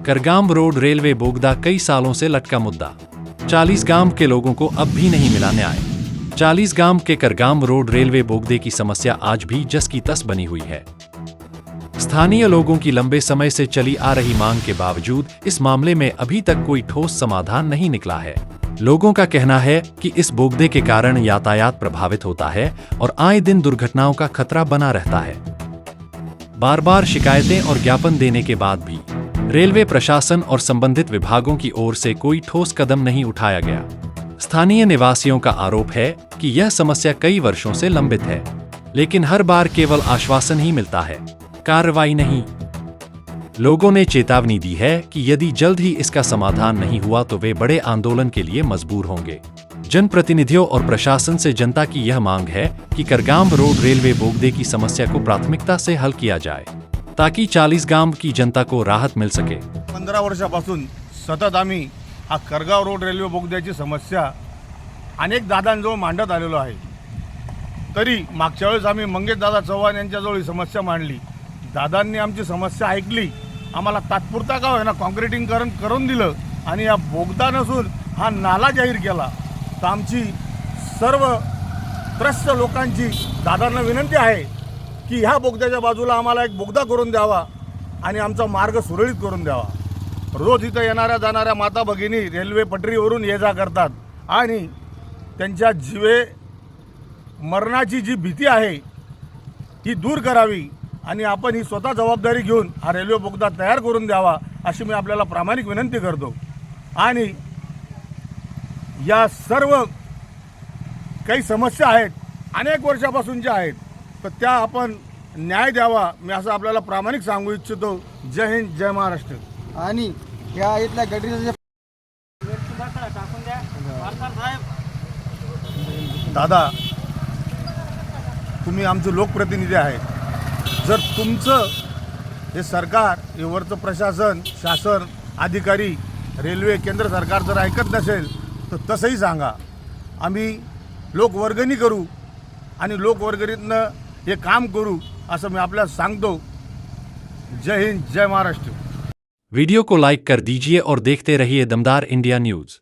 करगाम road railway बोगदा कई सालों से लटका मुद्दा। चालीसगाम के लोगों को अब भी नहीं मिला न्याय। चालीसगाम के करगाम रोड रेलवे बोगदे की समस्या आज भी जस की तस बनी हुई है। स्थानीय लोगों की लंबे समय से चली आ रही मांग के बावजूद इस मामले में अभी तक कोई ठोस समाधान नहीं निकला है। लोगों का कहना है कि इस बोगदे के कारण यातायात प्रभावित होता है और आए दिन दुर्घटनाओं का खतरा बना रहता है। बार बार शिकायतें और ज्ञापन देने के बाद भी रेलवे प्रशासन और संबंधित विभागों की ओर से कोई ठोस कदम नहीं उठाया गया। स्थानीय निवासियों का आरोप है कि यह समस्या कई वर्षों से लंबित है, लेकिन हर बार केवल आश्वासन ही मिलता है, कार्रवाई नहीं। लोगों ने चेतावनी दी है कि यदि जल्द ही इसका समाधान नहीं हुआ तो वे बड़े आंदोलन के लिए मजबूर होंगे। जनप्रतिनिधियों और प्रशासन से जनता की यह मांग है कि करगाम रोड रेलवे बोगदे की समस्या को प्राथमिकता से हल किया जाए, ताकि चालीसगाम की जनता को राहत मिल सके। 15 वर्षापासून सतत आम्ही हा करगाव रोड रेल्वे बोगद्याची समस्या अनेक दादांजवळ मांडत आलेलो आहे। तरी मागच्या वेळेस आम्ही मंगेश दादा चव्हाण यांच्याजवळ ही समस्या मांडली। दादांनी आमची समस्या ऐकली, आम्हाला तात्पुरता का होईना काँक्रिटीकरण करून दिलं आणि या बोगदा नसून हा नाला जाहीर केला। तर आमची सर्व त्रस्त लोकांची दादांना विनंती आहे की ह्या बोगद्याच्या बाजूला आम्हाला एक बोगदा करून द्यावा आणि आमचा मार्ग सुरळीत करून द्यावा। रोज इथं येणाऱ्या जाणाऱ्या माता भगिनी रेल्वे पटरीवरून ये जा करतात आणि त्यांच्या जीवे मरणाची जी भीती आहे ही दूर करावी आणि आपण ही स्वतः जबाबदारी घेऊन हा रेल्वे बोगदा तयार करून द्यावा अशी मी आपल्याला प्रामाणिक विनंती करतो। आणि या सर्व काही समस्या आहेत अनेक वर्षापासूनच्या आहेत, तर त्या आपण न्याय द्यावा मी असं आपल्याला प्रामाणिक सांगू इच्छितो। जय हिंद, जय महाराष्ट्र। आणि या इथल्या गडरीचं दादा, तुम्ही आमचे लोकप्रतिनिधी आहेत। जर तुमचं हे सरकार, हे वरचं प्रशासन, शासन, अधिकारी, रेल्वे, केंद्र सरकार जर ऐकत नसेल तर तसंही सांगा। आम्ही लोकवर्गणी करू आणि लोकवर्गणीतनं हे काम करू असं मी आपल्याला सांगतो। जय हिंद, जय महाराष्ट्र। वीडियो को लाइक कर दीजिए और देखते रहिए दमदार इंडिया न्यूज।